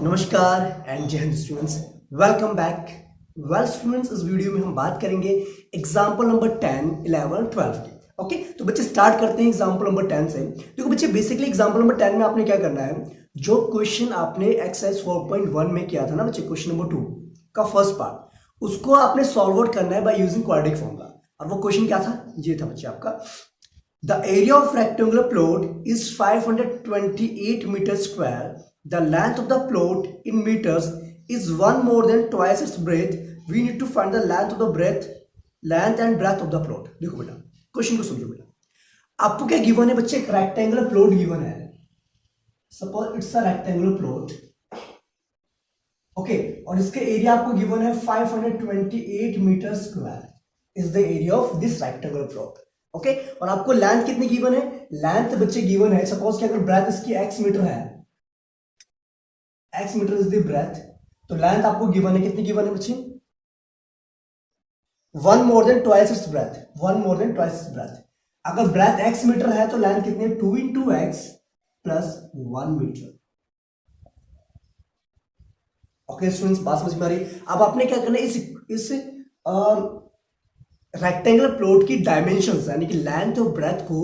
नमस्कार एंड जय Hind students, welcome back. Well students, इस वीडियो में हम बात करेंगे एग्जाम्पल नंबर 10, 11, 12 की। ओके, तो बच्चे स्टार्ट करते हैं एग्जाम्पल नंबर 10 से। देखो बच्चे, बेसिकली एग्जाम्पल नंबर 10 में आपने क्या करना है, जो क्वेश्चन आपने एक्सरसाइज 4.1 में किया था ना बच्चे, क्वेश्चन नंबर 2 का फर्स्ट पार्ट, उसको आपने सॉल्व आउट करना है बाय यूजिंग क्वाड्रेटिक फॉर्मूला। और वो क्वेश्चन क्या था, ये था बच्चे आपका, the area of rectangular plot is 528 meters square. The length of the plot in meters is one more than twice its breadth. We need to find the length of the length and breadth of the plot. देखो बेटा, question को समझो बेटा। आपको क्या given है बच्चे, एक रेक्टेंगुलर प्लॉट गिवन है। Suppose it's a rectangular plot, okay, और इसके एरिया आपको गिवन है 528 meter square is the area of this rectangular plot. Okay, और आपको लेंथ कितनी गिवन है, लेंथ बच्चे गिवन है, सपोज कि अगर ब्रेथ इसकी x मीटर है, x meter is the breadth, तो लेंथ आपको गिवन है, कितनी गिवन है बच्चे, one more than twice its breadth, one more than twice its breadth. अगर ब्रेथ x मीटर है तो लेंथ कितनी है, 2 into x plus 1 meter. Okay students, बात समझ में आ रही। अब आपने क्या करना है, इस रेक्टेंगुलर प्लॉट की डायमेंशंस यानी कि लेंथ और ब्रेथ को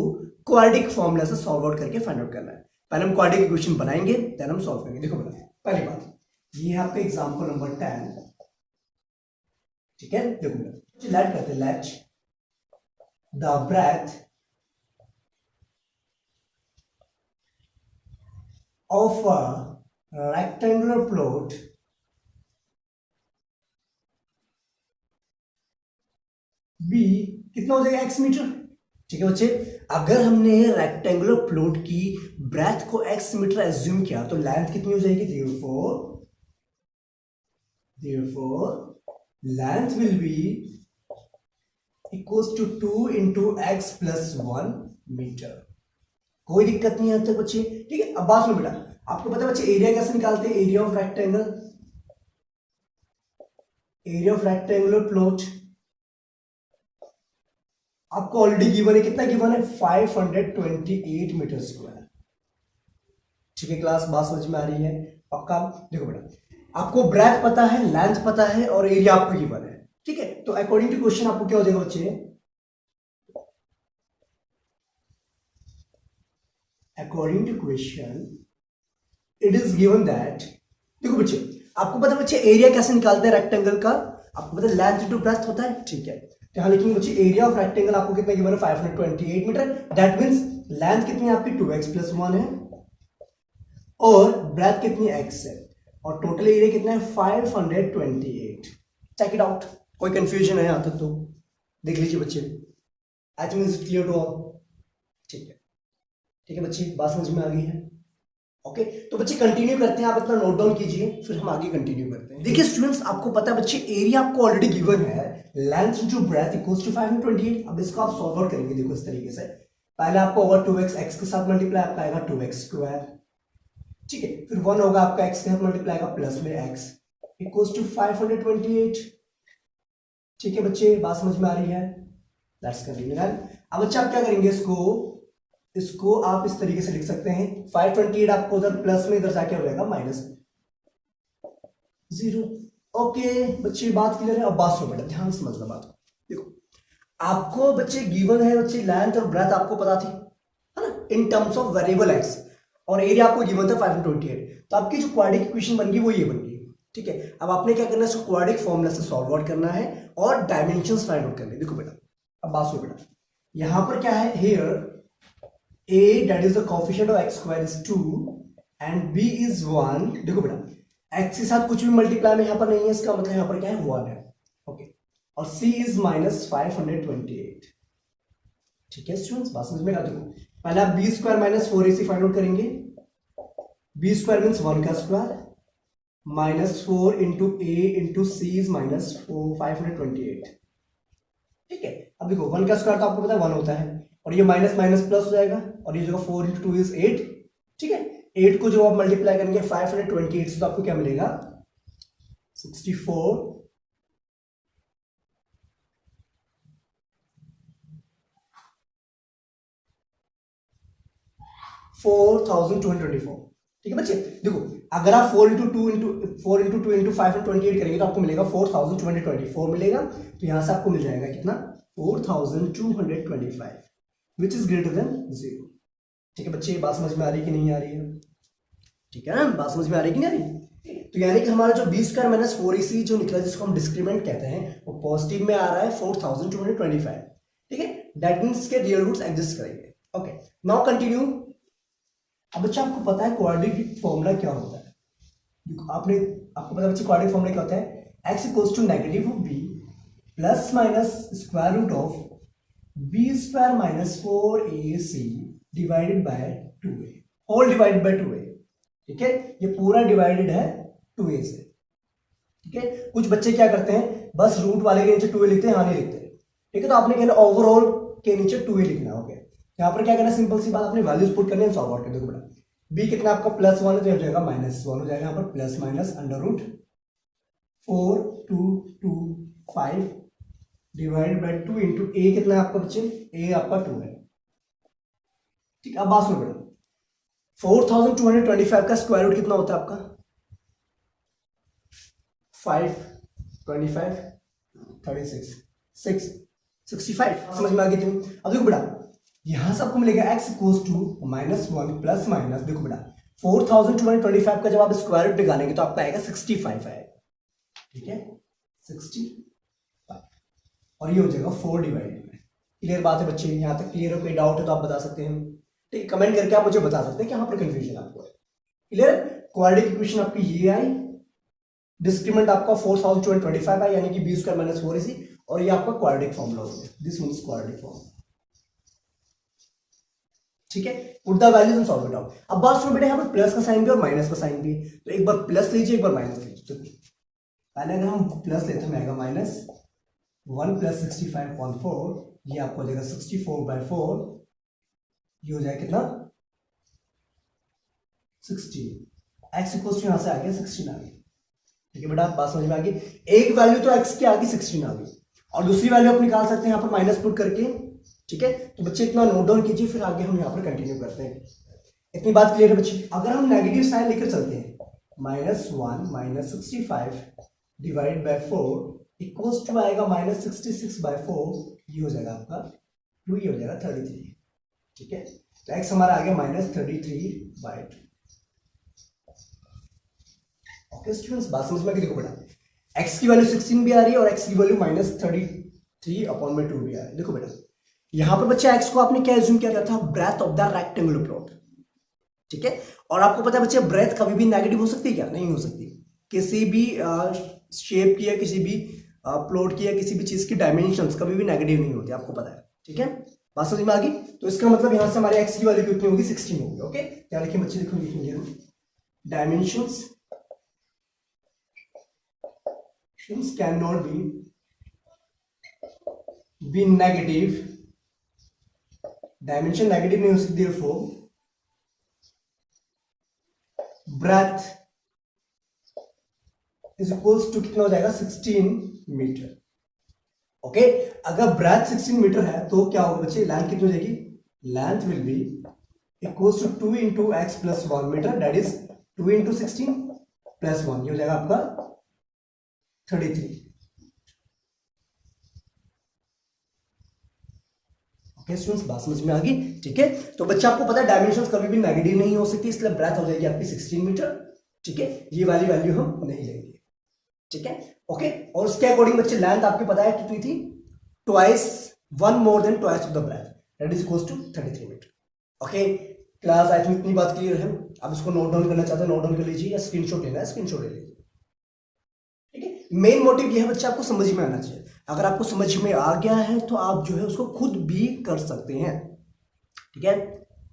क्वाड्रेटिक फॉर्मूला से सॉल्व आउट करके फाइंड आउट करना है। पहले हम क्वाड्रेटिक इक्वेशन बनाएंगे, देन हम सॉल्व करेंगे। देखो बेटा, पहली बात ये है आपका एग्जांपल नंबर 10, ठीक है। देखो बेटा, लेट करते हैं, let the breadth of a rectangular plot be कितना हो जाएगा, x मीटर। ठीक है बच्चे, अगर हमने रेक्टेंगुलर प्लॉट की ब्रेथ को x मीटर एज्यूम किया तो लेंथ कितनी हो जाएगी, therefore length will be equals to 2 into x plus 1 meter. कोई दिक्कत नहीं है यहां तक बच्चे, ठीक है। अब बात सुनो बेटा, आपको पता है बच्चे एरिया कैसे निकालते हैं, एरिया ऑफ रेक्टेंगुलर प्लॉट आपको ऑलरेडी गिवन है, कितना गिवन है, 528 मीटर स्क्वायर। ठीक है क्लास, बात समझ में आ रही है पक्का। देखो बेटा, आपको ब्रेथ पता है, लेंथ पता है और एरिया आपको गिवन है, ठीक है। तो अकॉर्डिंग टू क्वेश्चन आपको क्या हो जाएगा बच्चे, according to question it is given that, देखो बच्चे आपको पता है बच्चे एरिया कैसे निकालते हैं रेक्टेंगल का, आपको पता है लेंथ इनटू ब्रेथ होता है, ठीक है। तो यहां लिखेंगे बच्चे एरिया ऑफ रेक्टेंगल आपको कितना गिवन है, 528 मीटर। दैट मींस लेंथ कितनी है आपकी, 2x प्लस 1 है, और ब्रेथ कितनी x है, और टोटल एरिया कितना है, 528। चेक इट आउट, कोई कंफ्यूजन है यहां तक तो देख लीजिए बच्चे। I think is clear to all, ठीक है। ठीक है बच्चे, बात समझ में आ गई है। ओके, तो बच्चे कंटिन्यू करते हैं, आप अपना नोट डाउन कीजिए, फिर हम आगे कंटिन्यू करते हैं। देखिए स्टूडेंट्स, आपको पता है बच्चे एरिया आपको ऑलरेडी गिवन है, length into breadth equals to 528। अब इसको आप सॉल्व आउट करेंगे, देखो इस तरीके से, पहले आपको ओवर 2x x के साथ मल्टीप्लाई, आपका आएगा 2x स्क्वायर, ठीक है। फिर 1 होगा आपका x के साथ मल्टीप्लाई का प्लस में x इक्वल्स टू 528। ठीक है बच्चे, बात समझ में आ रही है। Let's continue. अब बच्चे आप क्या करेंगे, इसको आप इस तरीके से लिख सकते हैं, 528 आपको उधर प्लस में, इधर जाके हो जाएगा माइनस 0। ओके बच्चे, बात क्लियर है। अब बात सुनो बेटा, ध्यान से समझना बात को। देखो आपको बच्चे गिवन है बच्चे, लेंथ और ब्रेथ आपको पता थी, है ना, in terms of variable x, और एरिया आपको गिवन था 528। तो आपकी जो क्वाड्रेटिक इक्वेशन बन गई वो ये बन गई, ठीक है। अब आपने क्या करना है, इसको क्वाड्रेटिक फॉर्मूला से सॉल्व आउट करना है और डायमेंशंस फाइंड आउट करने। देखो बेटा, अब बात सुनो बेटा, यहां पर क्या है, here a that is the coefficient of x square is 2 and b is 1। देखो बेटा, x के साथ कुछ भी मल्टीप्लाई में यहां पर नहीं है, इसका मतलब यहां पर क्या है, 1 है, ओके। और c is minus 528। ठीक है स्टूडेंट्स, बात समझ में आ रही है। पहले आप b square minus 4ac find out करेंगे, b स्क्वायर मीन्स 1 का square minus 4 into a into c is minus 528। ठीक है, अब देखो 1 का स्क्वायर तो आपको पता है 1 होता है, और ये माइनस माइनस प्लस हो जाएगा, और ये जो 4 इंटू 2 इज 8। ठीक है, 8 को जो आप मल्टीप्लाई करेंगे 528 से तो आपको क्या मिलेगा, 64 4224। ठीक है बच्चे, देखो अगर आप 4 इंटू 2 इंटू 5 और 28 करेंगे तो आपको मिलेगा 4224 मिलेगा। तो यहां से आपको मिल जाएगा कितना 4225 विच इज ग्रेटर देन 0। ठीक है बच्चे, बात समझ में आ रही है कि नहीं आ रही है? ठीक है ना, बात समझ में आ रही है कि नहीं आ रही? तो यानी कि हमारा जो b स्क्वायर माइनस 4ac जो निकला जिसको हम डिस्क्रीमेंट कहते हैं वो पॉजिटिव में आ रहा है 4225। ठीक है, दैट मींस के रियल रूट्स एग्जिस्ट करेंगे। Okay, now continue. अब बच्चा आपको पता है क्वाड्रेटिक फॉर्मूला क्या होता है? आपको पता है बच्चे क्वाड्रेटिक फॉर्मूला क्या होता है? x equals to negative of b plus minus square root of b square minus 4ac divided by 2a whole divided by 2a। ठीक है, ये पूरा डिवाइडेड है 2a से। ठीक है, कुछ बच्चे क्या करते हैं बस रूट वाले के नीचे 2a लिखते हैं, यहाँ नहीं लिखते। ठीक है, तो आपने कहना ओवरऑल के नीचे 2a लिखना है। ओके, यहाँ पर क्या करना, सिंपल सी बात, अपनी वैल्यूज पुट करनी है, सॉल्व आउट कर। देखो बेटा b कितना आपका +1 है तो हो जाएगा -1 हो जाएगा, यहाँ पर plus minus under root 4225 divide by 2 into a कितना है आपका बच्चे, a आपका 2 है। ठीक, अब बात सुनो बेटा, 4225 का स्क्वायर रूट कितना होता है आपका 5 25 36 6 65। समझ में आ गई तुम? अब देखो बेटा यहां से आपको मिलेगा x equals to -1 plus minus, देखो बेटा 4225 का जब आप स्क्वायर रूट निकालेंगे तो आपका आएगा 65 आएगा। ठीक है, 65 और ये हो जाएगा 4 डिवाइडेड में। क्लियर बात है बच्चे? यहां तक क्लियर हो? कोई डाउट है तो आप बता सकते हैं। ठीक, कमेंट करके आप मुझे बता सकते हैं कि यहाँ पर कंफ्यूजन आपको है। क्लियर? क्वाड्रेटिक इक्वेशन आपकी ये आई, डिस्क्रीमेंट आपका 4225 आई, यानी कि b स्क्वायर माइनस 4ac, और ये आपका क्वाड्रेटिक फॉर्मूला हो गया। This means quadratic formula. ठीक है, put the values and solve it out. अब बात सुनो बेटा, यहाँ पर प्लस का साइन भी और माइनस का साइन भी है, तो एक बार प्लस लीजिए एक बार माइनस लीजिए। तो पहले अगर हम प्लस लेते हैं आएगा -1 प्लस 65/4, ये आपको हो जाएगा 64/4, ये हो जाएगा कितना 16। x इक्वल्स यहां से आ गया 16 आ गया। ठीक है बेटा, बात समझ में आ गई? एक वैल्यू तो x की आ गई 16 आ गई, और दूसरी वैल्यू आप निकाल सकते हैं यहाँ पर माइनस पुट करके। ठीक है, तो बच्चे इतना नोट डाउन कीजिए, फिर आगे हम यहाँ पर कंटिन्यू करते हैं। इतनी बात क्लियर है बच्चे? अगर हम नेगेटिव साइन लेकर चलते हैं -1 -65 डिवाइड बाय 4 इक्वल्स टू आएगा -66/4, ये हो जाएगा आपका 2, ये हो जाएगा 33। ठीक है, तो x हमारा आ गया -33/2। ओके स्टूडेंट्स, बात समझ में आ गई? देखो बेटा x की वैल्यू 16 भी आ रही है और x की वैल्यू -33/2 भी आ रही है। देखो बेटा यहां पर बच्चे x को आपने क्या एज्यूम किया था, breadth of the rectangular plot. ठीक है, और आपको पता है बच्चे ब्रेथ कभी भी नेगेटिव हो सकती है क्या? नहीं हो सकती। किसी भी शेप की या किसी भी प्लॉट की या किसी भी चीज की डायमेंशंस कभी भी नेगेटिव नहीं होती, आपको पता है। ठीक है, बात समझ में आ गई? तो इसका मतलब यहां से हमारे x की वैल्यू कितनी होगी, 16 होगी। ओके, क्या लिखें बच्चे? लिखेंगे हम dimensions cannot be negative, dimension negative नहीं हो सकती, therefore breadth is equals to कितना हो जाएगा 16 मीटर। ओके, अगर ब्रेथ 16 मीटर है तो क्या होगा बच्चे, लेंथ कितनी हो जाएगी? Length will be equals to 2 into x plus 1 meter, that is 2 into 16 plus 1, ये हो जाएगा आपका 33। ओके स्टूडेंट्स, बात समझ में आ गई? ठीक है, तो बच्चा आपको पता है डायमेंशंस कभी भी नेगेटिव नहीं हो सकती, इसलिए ब्रेथ हो जाएगी आपकी 16 मीटर। ठीक है, ये वाली वैल्यू हम नहीं लेंगे। ठीक है, ओके, और उसके अकॉर्डिंग बच्चे लेंथ आपको पता है कितनी थी, twice 1 more than twice of the breadth, that is equals to 33 meter. Okay class, I think इतनी बात क्लियर है। अब इसको नोट डाउन करना चाहते हैं, नोट डाउन कर लीजिए, या स्क्रीनशॉट लेना है स्क्रीनशॉट ले लीजिए। ठीक है, मेन मोटिव ये है बच्चा आपको समझ में आना चाहिए। अगर आपको समझ में आ गया है तो आप जो है उसको खुद भी कर सकते हैं। ठीक है,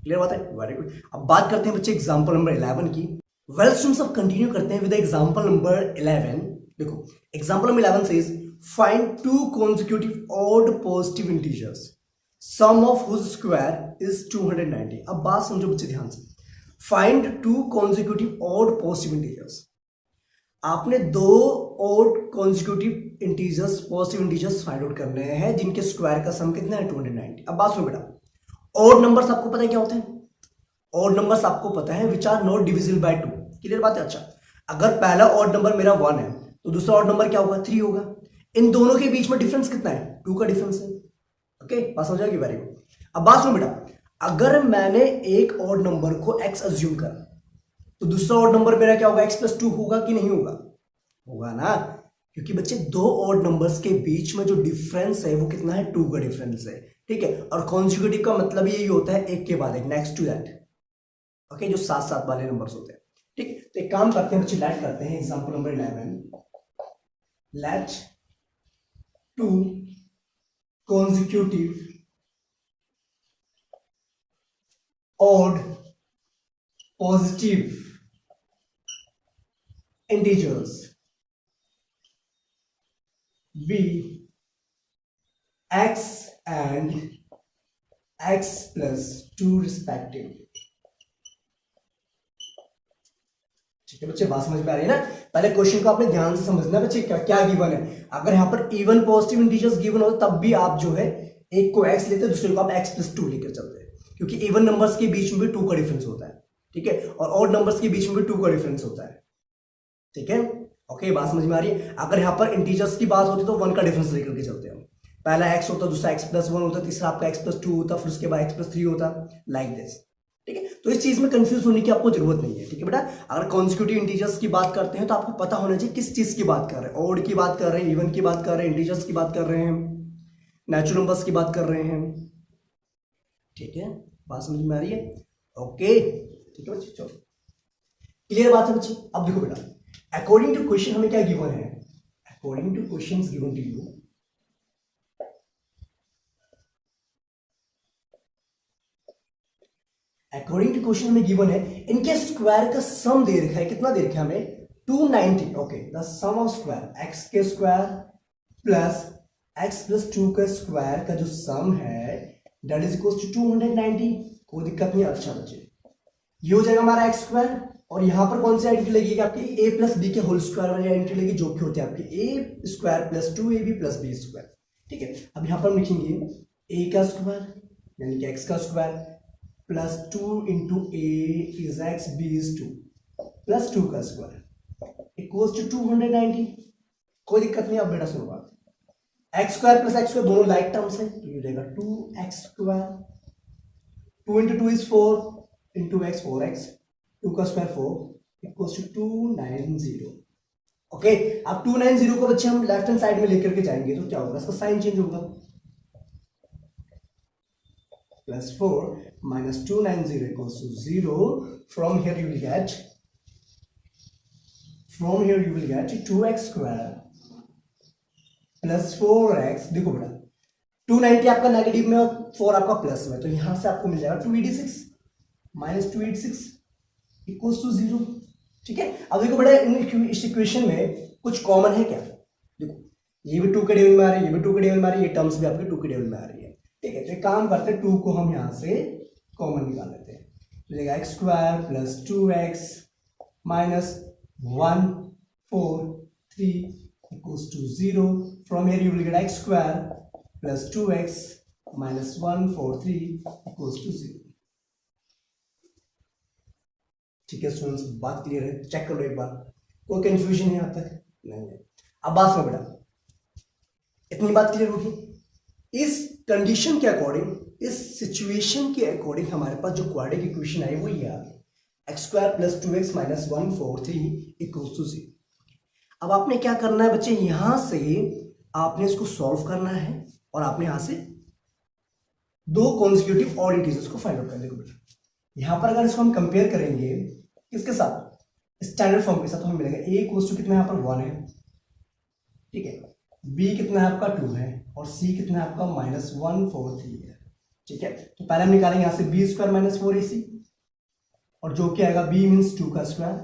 क्लियर बात है? Very good. अब बात करते हैं बच्चे एग्जांपल नंबर 11 की। वेल स्टूडेंट्स, अब कंटिन्यू करते हैं विद एग्जांपल नंबर 11। देखो example number 11 says find 2 consecutive odd positive integers sum of whose square is 290। अब बात समझो बच्चे ध्यान से, find 2 consecutive odd positive integers। आपने 2 odd consecutive integers positive integers find out करने हैं जिनके स्क्वायर का सम कितना है 290। अब बात सुनो बेटा, odd नंबर्स आपको पता है क्या होते हैं? ऑड नंबर्स आपको पता है which are not divisible by 2। Clear बात है? अच्छा, अगर पहला ऑड नंबर मेरा 1 है तो दूसरा ऑड नंबर क्या होगा? 3 होगा। इन दोनों के बीच में डिफरेंस कितना है? 2 का डिफरेंस है। ओके, बात समझ आ गई? Very good. अब बात सुनो बेटा, अगर मैंने एक ऑड नंबर को x अज्यूम करा तो दूसरा ऑड नंबर मेरा क्या होगा? x+2 होगा कि नहीं होगा? होगा ना, क्योंकि बच्चे दो ऑड नंबर्स के बीच में जो डिफरेंस है वो कितना है? 2 का डिफरेंस है। ठीक है, और कॉन्जिक्यूटिव का मतलब यही होता है एक के बाद एक, नेक्स्ट टू दैट। ओके, जो साथ साथ वाले नंबर्स होते हैं। ठीक है, तो एक काम करते हैं बच्चे, लेट करते हैं example number 11, let 2 consecutive odd positive integers be x and x+2 respectively। ठीक है बच्चे, बात समझ में आ रही है ना? पहले क्वेश्चन को आपने ध्यान से समझना है बच्चे, क्या क्या गिवन है। अगर यहाँ पर इवन पॉजिटिव इंटीजर्स गिवन हो तब भी आप जो है एक को x लेते हैं, दूसरे को आप x+2 लेकर चलते हैं, क्योंकि इवन नंबर्स के बीच में भी 2 का डिफरेंस होता है। ठीक है, और ऑड नंबर्स के बीच में भी 2 का डिफरेंस होता है। ठीक है, ओके, बात समझ में आ रही है? अगर यहाँ पर इंटीजर्स की बात होती तो 1 का डिफरेंस लेकर के चलते हैं। पहला x होता, दूसरा x+1 होता, तीसरा आपका x+2 होता, फिर उसके बाद x+3 होता, लाइक दिस। ठीक है, तो इस चीज में कंफ्यूज होने की आपको जरूरत नहीं है। ठीक है बेटा, अगर कॉन्जिक्यूटिव इंटीजर्स की बात करते हैं तो आपको पता होना चाहिए किस चीज की बात कर रहे हैं। ऑड की बात कर रहे हैं, इवन की बात कर रहे हैं, इंटीजर्स की बात कर रहे हैं, नेचुरल नंबर्स की बात कर रहे हैं। ठीक है, बात समझ में आ रही है? ओके, ठीक है बच्चे, चलो क्लियर बात है बच्चे। अब देखो बेटा, अकॉर्डिंग टू क्वेश्चन हमें क्या गिवन है? According to question given to you, according to question हमें गिवन है इनके स्क्वायर का सम दे रखा है। कितना दे रखा है हमें? 290। Okay, the sum of square x के स्क्वायर प्लस x+2 का स्क्वायर का जो सम है दैट इज इक्वल टू 290। कोई दिक्कत नहीं। अच्छा बच्चे, ये हो जाएगा हमारा x स्क्वायर, और यहां पर कौन सी आइडेंटिटी लगेगी? आपकी a+b के होल स्क्वायर वाली आइडेंटिटी लगेगी, जो कि होती है आपकी a² + 2ab+b²। ठीक है, अब यहां पर हम लिखेंगे a का स्क्वायर यानी कि x का square plus 2 into A is x, b is 2 plus 2 का स्क्वायर इक्वल्स टू 290। कोई दिक्कत नहीं। अब बेटा सुनो बात, x square plus x square दोनों लाइक टर्म्स है, तो ये हो जाएगा 2x square, 2 into 2 is 4 into x 4x, 2 का स्क्वायर 4 इक्वल्स टू 290। ओके, अब 290 को बच्चे हम लेफ्ट हैंड साइड में लेकर के जाएंगे तो क्या होगा? इसका साइन चेंज होगा, plus 4 minus 290 equals to 0. From here you will get 2x square plus 4x। देखो बेटा, 290 आपका नेगेटिव में और 4 आपका प्लस में, तो यहां से आपको मिल जाएगा 286 minus 286 equals to 0। ठीक है, अब देखो बेटा, इस इक्वेशन में कुछ कॉमन है क्या? देखो, ये भी 2 के टेबल में आ रही है, ये भी 2 के टेबल में आ रही है, ये टर्म्स भी आपके 2 के टेबल में आ रही है। ठीक है, तो एक काम करते हैं, 2 को हम यहां से कॉमन निकाल लेते हैं, तो जाएगा x square plus 2x minus 1 4 3 equals to 0। From here you will get x square plus 2x minus 1 4 3 equals to 0। ठीक है स्टूडेंट्स, बात क्लियर है? चेक कर लो एक बार, कोई कंफ्यूजन है यहां तक? नहीं है। अब बात सुनो बेटा, इतनी बात क्लियर होगी? इस कंडीशन के अकॉर्डिंग, इस सिचुएशन के अकॉर्डिंग हमारे पास जो क्वाड्रेटिक इक्वेशन आई वो ये आ गई, x square plus 2x minus 1 4 3 equals to 0। अब आपने क्या करना है बच्चे? यहां से आपने इसको सॉल्व करना है और आपने यहां से दो कॉन्जिक्यूटिव ऑड इंटीजर्स को फाइंड आउट करने को मिलेगा। यहां पर अगर इसको हम कंपेयर करेंगे किसके साथ? स्टैंडर्ड फॉर्म के साथ, तो हमें मिलेगा a इक्वल्स टू कितना, यहां पर 1 है, ठीक है, b कितना है आपका 2 है, और c कितना है आपका माइनस 1 4 3 है। ठीक है, तो पहले हम निकालेंगे यहां से b स्क्वायर माइनस 4ac, और जो क्या आएगा b मीन्स 2 का square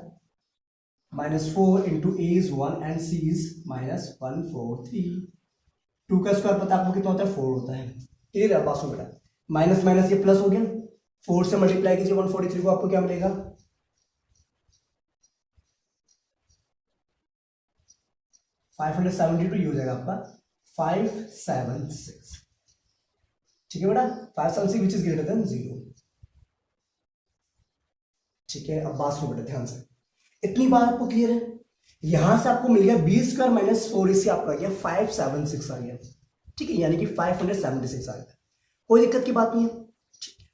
minus 4 into a is 1 and c is minus 1 4 3। 2 का स्क्वायर पता आपको कितना होता है? 4 होता है। क्लियर है? पास हो बेटा, माइनस माइनस ये प्लस हो गया, 4 से मल्टीप्लाई कीजिए 143 को, आपको क्या मिलेगा? 572 हो जाएगा आपका 576। ठीक है बेटा, 576 विच इज ग्रेटर देन 0। ठीक है, अब बात सुनो बेटा ध्यान से, इतनी बात आपको क्लियर है? यहां से आपको मिल गया बी स्क्वायर माइनस 4 AC आपका आ गया 576 आ गया, ठीक है, यानी कि 576 आ गया, कोई दिक्कत की बात नहीं है, ठीक है।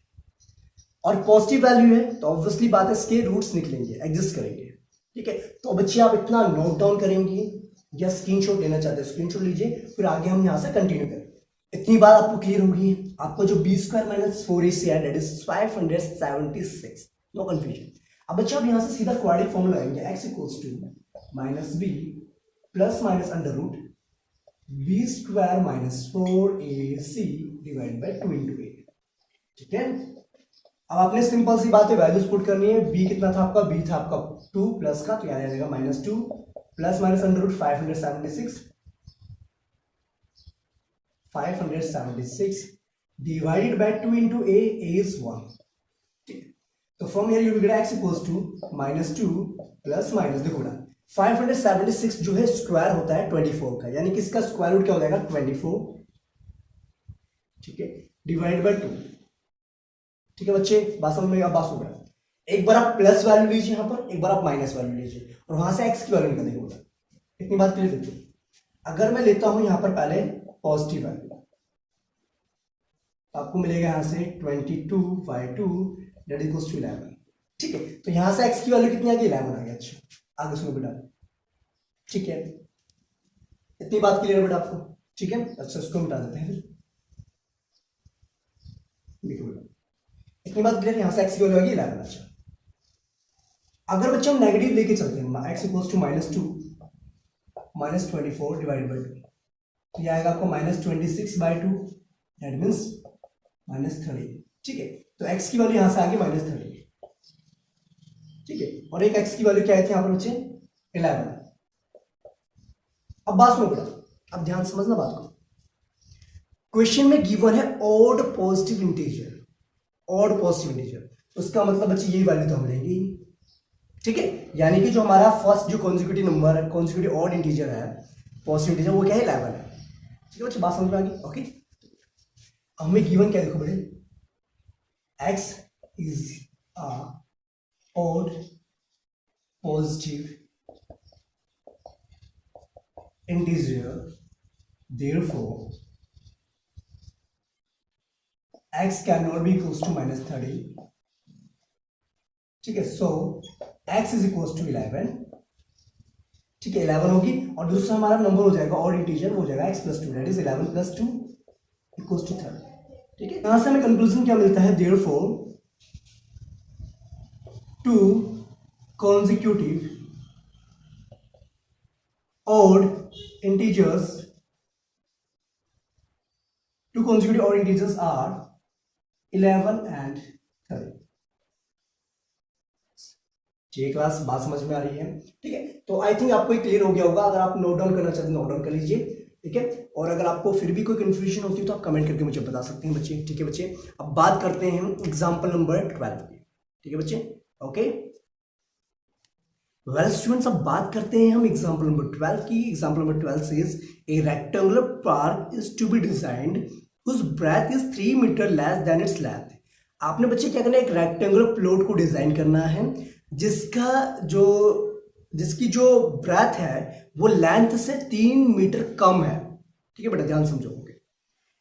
और पॉजिटिव वैल्यू है तो ऑब्वियसली बात है इसके रूट्स निकलेंगे, एग्जिस्ट करेंगे, ठीक है। तो बच्चे आप इतना नोट डाउन करेंगे या स्क्रीनशॉट लेना चाहते हैं स्क्रीनशॉट लीजिए, फिर आगे हम यहां से कंटिन्यू करेंगे। इतनी बात आपको क्लियर होगी? आपको जो बी स्क्वायर माइनस 4 AC है दैट इज 576, नो कंफ्यूजन। अब बच्चे आप यहां से सीधा क्वाड्रेटिक फॉर्मूला लगाएंगे, x equals to minus B plus minus under root B square minus 4AC divide by 2 into A, ठीक है। अब आपने सिंपल सी बात है वैल्यूज पुट करनी है, b कितना था आपका, b था आपका 2 प्लस का, तो यहाँ आ जाएगा -2 plus minus under root 576 divided by 2 into a is 1, ठीक है। तो from here you will get x equals to -2 plus minus, देखो बेटा 576 जो है स्क्वायर होता है 24 का, यानी कि इसका स्क्वायर रूट क्या हो जाएगा 24, ठीक है, डिवाइड बाय 2, ठीक है बच्चे, बात समझ में? अब बात सुन, एक बार आप प्लस वैल्यू लीजिए यहां पर, एक बार आप माइनस वैल्यू लीजिए और वहां से x की वैल्यू निकाल देंगे। इतनी बात क्लियर देखिए, अगर मैं लेता हूं यहां पर पहले पॉजिटिव वैल्यू, तो आपको मिलेगा यहां से 22/2 दैट इक्वल्स टू 11, ठीक है। तो यहां से x की वैल्यू कितनी आ गई, 11 आ गया। अच्छा आगे सुनो बेटा, ठीक है, इतनी बात क्लियर है बेटा आपको, ठीक है। अच्छा इसको मिटा देते हैं, देखो बेटा इतनी बात क्लियर, यहां से x की वैल्यू आ गई 11। अच्छा अगर बच्चे हम नेगेटिव लेके चलते हैं, x equals to -2 -24 divide by 2, तो ये आएगा आपको -26/2 दैट मीन्स -30, ठीक है। तो x की वैल्यू यहां से आ गई -30, ठीक है, और एक x की वैल्यू क्या आई थी यहां पर बच्चे 11। अब बात सुनो बेटा, अब ध्यान समझना बात को, क्वेश्चन में गिवन है odd positive integer, odd positive integer, उसका मतलब बच्चे यही वैल्यू तो हम लेंगे, ठीक है, यानी कि जो हमारा फर्स्ट जो कॉन्जिक्यूटिव नंबर है, कॉन्जिक्यूटिव ऑड इंटीजर है, पॉजिटिव इंटीजर, वो क्या है 11 है, ठीक है बच्चे, बात समझ में आ गई? ओके, हमें गिवन क्या देखो बेटे, x is a odd positive integer, therefore x cannot be equals to -30, ठीक है। सो x इज इक्वल्स टू 11, ठीक है, 11 होगी, और दूसरा हमारा नंबर हो जाएगा ऑड इंटीजर, हो जाएगा x + 2 that is 11 + 2 equals to 30, ठीक है। यहां से हमें कंक्लूजन क्या मिलता है, therefore 2 consecutive odd integers, 2 consecutive odd integers are 11 and 30, ये क्लास बात समझ में आ रही है, ठीक है। तो आई थिंक आपको क्लियर हो गया होगा, अगर आप नोट डाउन करना चाहते हैं नोट डाउन कर लीजिए, ठीक है, और अगर आपको फिर भी कोई कंफ्यूजन होती है तो आप कमेंट करके मुझे बता सकते हैं बच्चे, ठीक है बच्चे। अब बात करते हैं एग्जाम्पल नंबर 12 की, ठीक है बच्चे, ओके। वेल स्टूडेंट्स, अब बात करते हैं हम एग्जाम्पल नंबर 12 की। Example number 12 says a rectangular park is to be designed whose breadth is 3 meter less than its length. आपने बच्चे क्या करना है, एक रेक्टेंगुलर प्लॉट को डिजाइन करना है जिसकी जो ब्रेथ है वो लेंथ से 3 मीटर कम है, ठीक है बेटा, ध्यान समझोगे।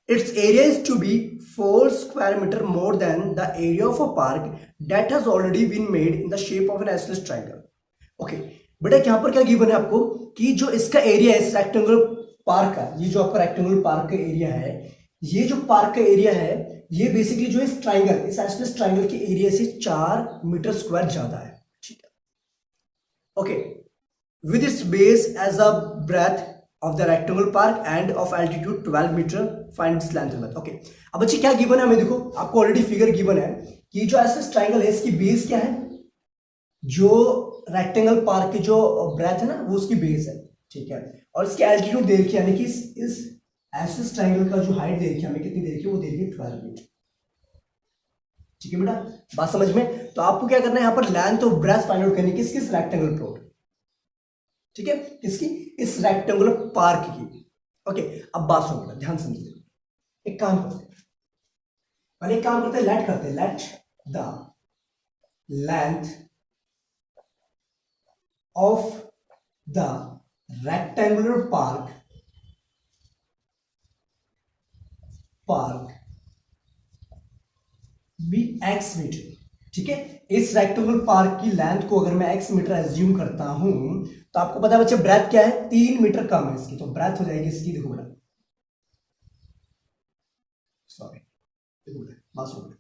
It's area is to be 4 square meter more than the area of a park that has already been made in the shape of an isosceles triangle. Okay बेटा, यहां पर क्या गिवन है आपको कि जो इसका एरिया है इस रेक्टेंगुलर पार्क का, ये जो आपका रेक्टेंगुलर पार्क का एरिया है, ये जो पार्क का एरिया है ये बेसिकली जो इस ट्राइंगल, इस आइसोसेलेस ट्राइंगल के एरिया से 4 मीटर स्क्वायर ज्यादा है, ठीक है। Okay, with its base as a breadth of the rectangular park and of altitude 12 meter, find its length and breadth. Okay, अब बच्चे क्या गिवन है हमें, देखो आपको ऑलरेडी फिगर गिवन है कि जो आइसोसेलेस ट्राइंगल है इसकी बेस क्या है, जो रेक्टेंगल पार्क की जो ब्रेथ है ना वो उसकी बेस है, ठीक है, और इसकी एल्टीट्यूड दे रखी है, यानी कि इस आइसोसेलेस ट्राइंगल का जो हाइट दे रखी है हमें, कितनी दे रखी है, वो दे रखी है 12 मीटर, ठीक है बेटा, बात समझ में। तो आपको क्या करना है, यहां पर length of breadth find out करनी, किस रेक्टेंगुलर प्लॉट, ठीक है, किसकी, इस रेक्टेंगुलर पार्क की। ओके, अब बात सुनो बेटा, ध्यान समझिए, एक काम करते हैं, लेट करते हैं, let the length of the rectangular park be x meter. ठीक है, इस रेक्टेंगुलर पार्क की लेंथ को अगर मैं एक्स मीटर एज्यूम करता हूं तो आपको पता है बच्चे ब्रेथ क्या है, 3 मीटर कम है इसकी, तो ब्रेथ हो जाएगी इसकी, देखो बेटा, सॉरी देखो बेटा, बात सुनो बेटा,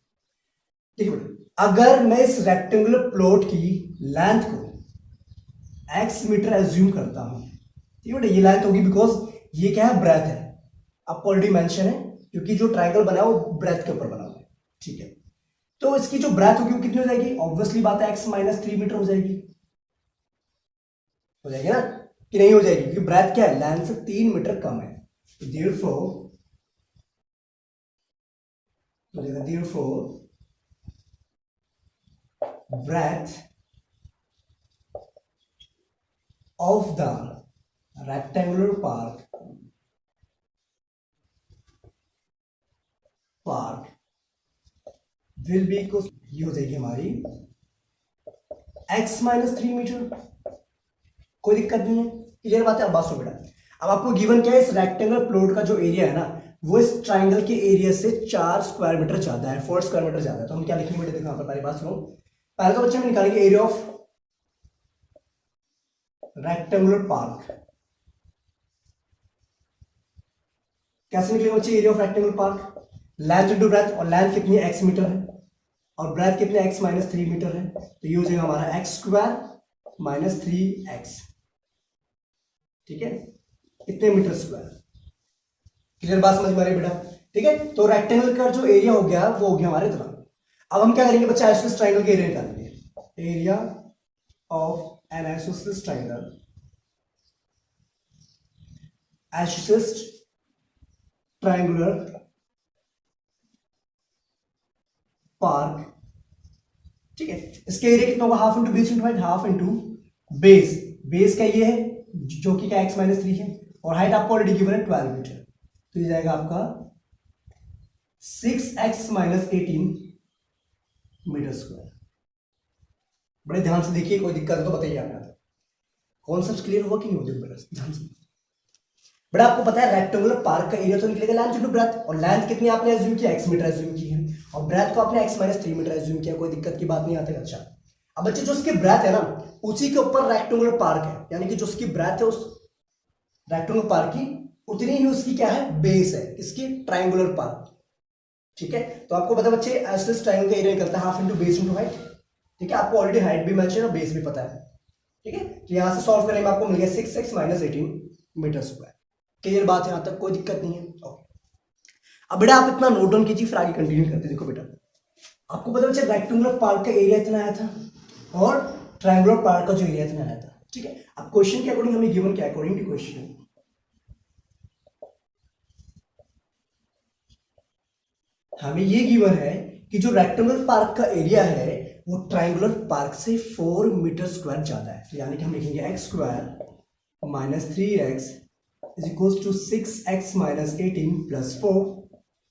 ठीक है बेटा, अगर मैं इस रेक्टेंगुलर प्लॉट की लेंथ को एक्स मीटर एज्यूम करता हूं, ठीक है बेटा, ये लेंथ होगी बिकॉज ये क्या है, ब्रेथ है, आपको ऑलरेडी मेंशन है, क्योंकि जो ट्रायंगल बना है वो ब्रेथ के ऊपर बना हुआ है। ठीक है, तो इसकी जो ब्रेथ होगी वो कितनी हो जाएगी, ऑब्वियसली बात है एक्स माइनस 3 मीटर हो जाएगी ना, कि नहीं हो जाएगी, क्योंकि ब्रेथ क्या है, लेंथ से 3 मीटर कम है, तो therefore breadth of the rectangular park will be equal, ये हो जाएगी हमारी x माइनस 3 मीटर। कोई दिक्कत नहीं है, क्लियर बात है। अब बात सुनो बेटा, अब आपको गिवन क्या है, इस रेक्टेंगुलर प्लॉट का जो एरिया है ना वो इस ट्राइंगल के एरिया से 4 स्क्वायर मीटर ज्यादा है, 4 स्क्वायर मीटर ज्यादा है, तो हम क्या लिखेंगे बेटा, देखो यहाँ पर पहली बात सुनो, पहले तो बच्चे हम निकालेंगे एरिया ऑफ रेक्टेंगुलर पार्क। कैसे निकलेगा बच्चे area of rectangular park, length into breadth, और लेंथ कितनी है, एक्स मीटर है, और ब्रेथ कितने, एक्स माइनस 3 मीटर है, तो ये हो जाएगा हमारा एक्स स्क्वायर माइनस 3x। ठीक है, कितने मीटर स्क्वायर, क्लियर बात समझ में आ रही है बेटा। ठीक है, तो रेक्टेंगल का जो एरिया हो गया वो हो गया हमारे इतना। अब हम क्या करेंगे बच्चा, आइसोसेलेस ट्रायंगल के एरिया निकालेंगे, area of an isosceles triangle, isosceles triangular park. ठीक है, इसके एरिया कितना होगा, half into base into height, half into base, base का ये है जो कि क्या एक्स माइनस 3 है, और हाइट आपको ऑलरेडी गिवन है 12 मीटर, तो ये जाएगा आपका 6x माइनस 18 मीटर स्क्वायर। बड़े ध्यान से देखिए, कोई दिक्कत है तो बताइए आपने, कॉन्सेप्ट क्लियर हुआ कि नहीं होते बेटा, ध्यान से बेटा। आपको पता है रेक्टेंगुलर पार्क का एरिया तो निकलेगा लेंथ इंटू ब्रेथ, और लेंथ कितनी आपने एज्यूम किया, x मीटर एज्यूम की है, और ब्रेथ को आपने x माइनस 3 मीटर एज्यूम किया, कोई दिक्कत की बात नहीं आती। अच्छा, अब बच्चे जो उसकी ब्रेथ है ना उसी के ऊपर रेक्टेंगुलर पार्क है, यानी कि जो उसकी ब्रेथ है उस रेक्टेंगुलर पार्क की उतनी ही उसकी क्या है, बेस है, इसकी ट्रायंगुलर पार्क। ठीक है, तो आपको पता है बच्चे आइसोसेलेस ट्रायंगल का एरिया निकलता है half into base into height. ठीक है, आपको ऑलरेडी हाइट भी मैच है और बेस भी पता है। ठीक है, तो यहां से सॉल्व करने में आपको मिल गया 6x minus 18 metre square. Clear बात है, यहां तक कोई दिक्कत नहीं है। अब बेटा आप इतना नोट डाउन कीजिए, फिर आगे कंटिन्यू करते हैं। देखो बेटा, आपको पता बच्चे रेक्टेंगुलर पार्क का एरिया इतना आया था और ट्रायंगुलर पार्क का जो एरिया इतना आया था। ठीक है, अब क्वेश्चन के अकॉर्डिंग हमें गिवन क्या है, अकॉर्डिंग टू क्वेश्चन हमें ये गिवन है कि जो रेक्टेंगुलर पार्क का एरिया है वो ट्रायंगुलर पार्क से 4 मीटर स्क्वायर ज्यादा है, तो यानी कि हम लिखेंगे x square minus 3x is equal to 6x minus 18 plus 4।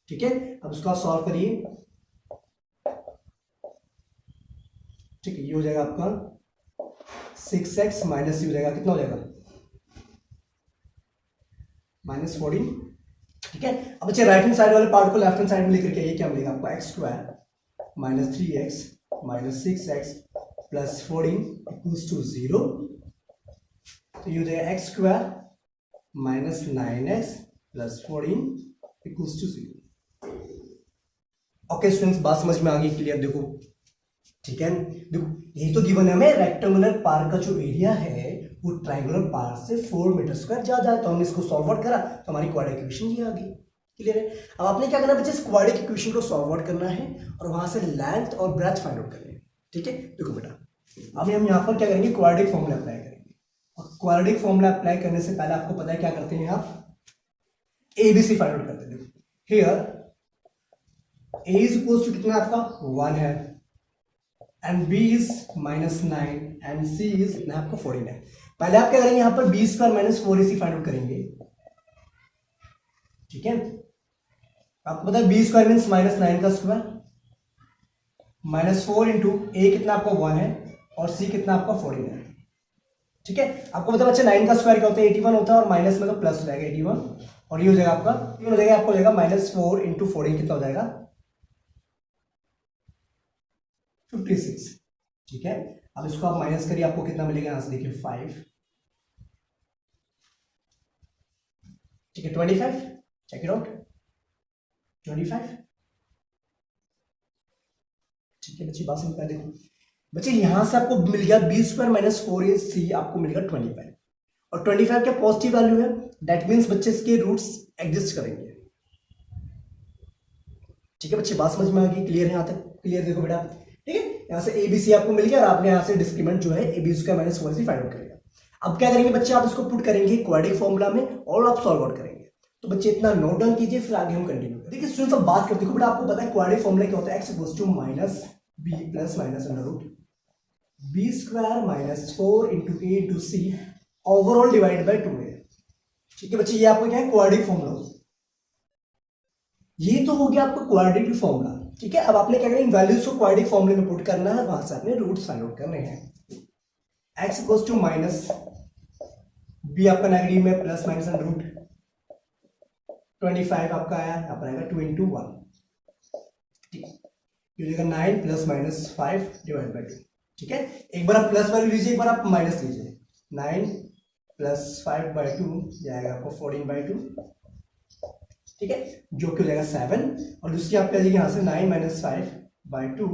ठीक है, अब उसको आप सॉल्व करिए। ठीक है, ये हो जाएगा आपका 6x माइनस, ये हो जाएगा कितना हो जाएगा, माइनस 14। ठीक है, अब अच्छा राइट हैंड साइड वाले पार्ट को लेफ्ट हैंड साइड में लेकर के ये क्या मिलेगा आपको, x square minus 3x minus 6x plus 14 equals to 0। तो ये हो जाएगा x square minus 9x plus 14 equals to 0। Okay students, बात समझ में आ गई, क्लियर। देखो ठीक है, देखो यही तो गिवन है हमें, रेक्टेंगुलर पार्क का जो एरिया है वो ट्रायंगुलर पार्क से 4 मीटर स्क्वायर ज्यादा है, तो हमने इसको सॉल्व आउट करा तो हमारी क्वाड्रेटिक इक्वेशन ये आ गई। क्लियर है, अब आपने क्या करना है बच्चे, इस क्वाड्रेटिक इक्वेशन को सॉल्व आउट करना है और वहां से लेंथ और ब्रेथ फाइंड आउट करनी है। ठीक है, देखो बेटा अब हम यहाँ पर क्या करेंगे, क्वाड्रेटिक फॉर्मूला अप्लाई करेंगे, और क्वाड्रेटिक फॉर्मूला अप्लाई करने से पहले आपको पता है क्या करते हैं आप, ABC फाइंड आउट करते हैं। देखो here A is equal to कितना आपका 1 है, and B is minus 9 and C is कितना आपका 14 है। पहले आप क्या करेंगे, यहां पर B square minus 4AC find out करेंगे। ठीक है, आपको पता है B स्क्वायर मीन्स माइनस 9 का स्क्वायर, -4 इंटू ए कितना आपका 1 है और सी कितना आपका 14 है। ठीक है, आपको पता बच्चा 9 का स्क्वायर क्या होता है 81 होता है और माइनस में तो प्लस हो जाएगा 81 और ये हो जाएगा आपका हो जाएगा आपको हो जाएगा -4 इंटू 14 कितना हो जाएगा 56। ठीक है, अब इसको आप माइनस करिए आपको कितना मिलेगा यहां से देखिए 5। ठीक है 25, चेक इट आउट 25। ठीक है बच्चे बात समझ पाए। देखो बच्चे यहां से आपको मिल गया बी स्क्वायर -4ac आपको मिलेगा 25 और 25 क्या पॉजिटिव वैल्यू है, दैट मीन्स बच्चे इसके रूट्स एग्जिस्ट करेंगे। ठीक है बच्चे बात समझ में आ गई, क्लियर है यहां तक, क्लियर देखो बेटा। ठीक है, यहां से ABC आपको मिल गया और आपने यहां से डिस्क्रिमिनेंट जो है AB square -4ac find out करेगा। अब क्या करेंगे बच्चे, आप इसको पुट करेंगे क्वाड्रेटिक फॉर्मूला में और आप सॉल्व आउट करेंगे। तो बच्चे इतना नोट डाउन कीजिए, फिर आगे हम कंटिन्यू करेंगे। देखिए स्टूडेंट्स अब बात करते हैं, बेटा आपको पता है क्वाड्रेटिक फॉर्मूला क्या होता है, x equals to -b plus minus under root b square -4 into a into c overall divide by 2 है। ठीक है बच्चे, ये आपका क्या है क्वाड्रेटिक फॉर्मूला, ये तो हो गया आपका क्वाड्रेटिक फॉर्मूला। ठीक है, अब आपने क्या करना है, वैल्यूज को क्वाड्रेटिक फॉर्मूले में पुट करना है, वहां से आपने रूट्स फाइंड आउट करने हैं। x equals to minus b आपका नेगेटिव में प्लस माइनस अंडर रूट 25 आपका आया, यहाँ पर आएगा 2 इंटू 1। ठीक है, ये हो जाएगा 9 प्लस माइनस 5 डिवाइड बाई 2। ठीक है, एक बार आप प्लस वैल्यू लीजिए, एक बार आप माइनस लीजिए। 9 प्लस 5 बाई 2 जाएगा आपको 14 बाई 2। ठीक है, जो कि हो जाएगा 7 और दूसरी आपके आ जाएगी यहाँ से 9 माइनस 5 बाई 2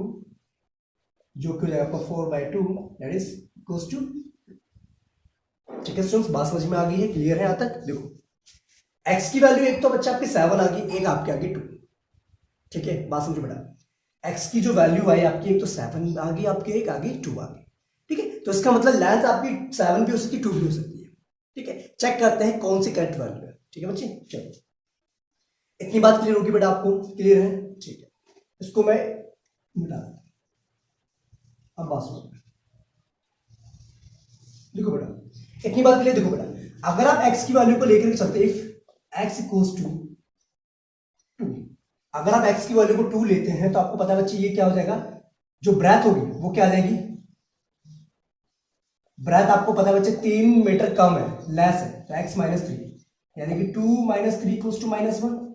जो कि हो जाएगा आपका 4 by 2 that is equals to. ठीक है स्टूडेंट्स, बात समझ में आ गई है, क्लियर है यहाँ तक। देखो x की वैल्यू एक तो बच्चा आपकी 7 आ गई, एक आपके आगे 2। ठीक है, बात समझो बेटा, x की जो वैल्यू आई आपकी एक तो 7 आ गई आपके, एक आगे 2 आ गई। ठीक है, तो इसका मतलब लेंथ आपकी 7 भी हो सकती है 2 भी हो सकती है। ठीक है, चेक करते हैं कौन सी करेक्ट वैल्यू है। ठीक है बच्चे, चलो इतनी बात क्लियर होगी बेटा, आपको क्लियर है। ठीक है, इसको मैं मिटा देता हूं, अब बात सुनो। देखो बेटा इतनी बात क्लियर, देखो बेटा अगर आप x की वैल्यू को लेकर के चलते, इफ x इक्वल्स टू 2, अगर आप x की वैल्यू को 2 लेते हैं तो आपको पता है बच्चे ये क्या हो जाएगा, जो ब्रेथ होगी वो क्या आ जाएगी, ब्रेथ आपको पता है बच्चे 3 मीटर कम है, लेस है, तो x -3 यानी कि 2 - 3 इक्वल्स टू -1।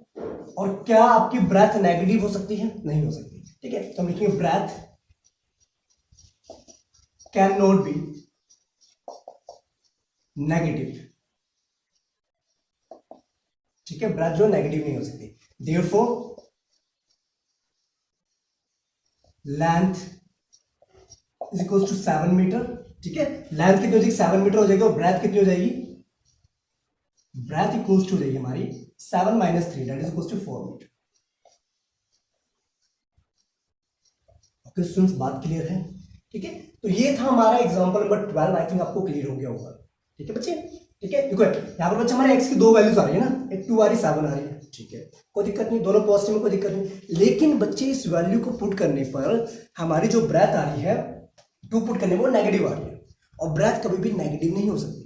और क्या आपकी ब्रेथ नेगेटिव हो सकती है, नहीं हो सकती। ठीक है, तो हम लिखेंगे breadth can not be negative. ठीक है, ब्रेथ जो नेगेटिव नहीं हो सकती, therefore length is equals to 7 meter. ठीक है, लेंथ कितनी हो जाएगी 7 मीटर हो जाएगी और ब्रेथ कितनी हो जाएगी, ब्रेथ इक्वल्स टू हो जाएगी हमारी 7 - 3 that is equals to 4 meter. Okay students, बात क्लियर है। ठीक है, तो ये था हमारा एग्जांपल नंबर 12, आई थिंक आपको क्लियर हो गया होगा। ठीक है बच्चे, ठीक है, देखो यहाँ पर बच्चे हमारे x की 2 वैल्यूज आ रही है ना, एक 2 आ रही 7 आ रही है। ठीक है, कोई दिक्कत नहीं, दोनों पॉजिटिव में कोई दिक्कत नहीं, लेकिन बच्चे इस वैल्यू को पुट करने पर हमारी जो ब्रेथ आ रही है 2 पुट करने में वो नेगेटिव आ रही है और ब्रेथ कभी भी नेगेटिव नहीं हो सकती।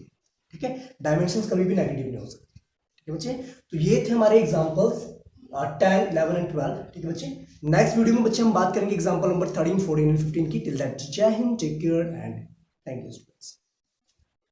ठीक है, डायमेंशंस कभी भी नेगेटिव नहीं हो सकती। ठीक है बच्चे, तो ये थे हमारे एग्जांपल्स 10, 11 एंड 12। ठीक है बच्चे, नेक्स्ट वीडियो में बच्चे हम बात करेंगे एग्जांपल नंबर 13, 14 एंड 15 की। टिल दैट जय हिंद, take care and thank you students.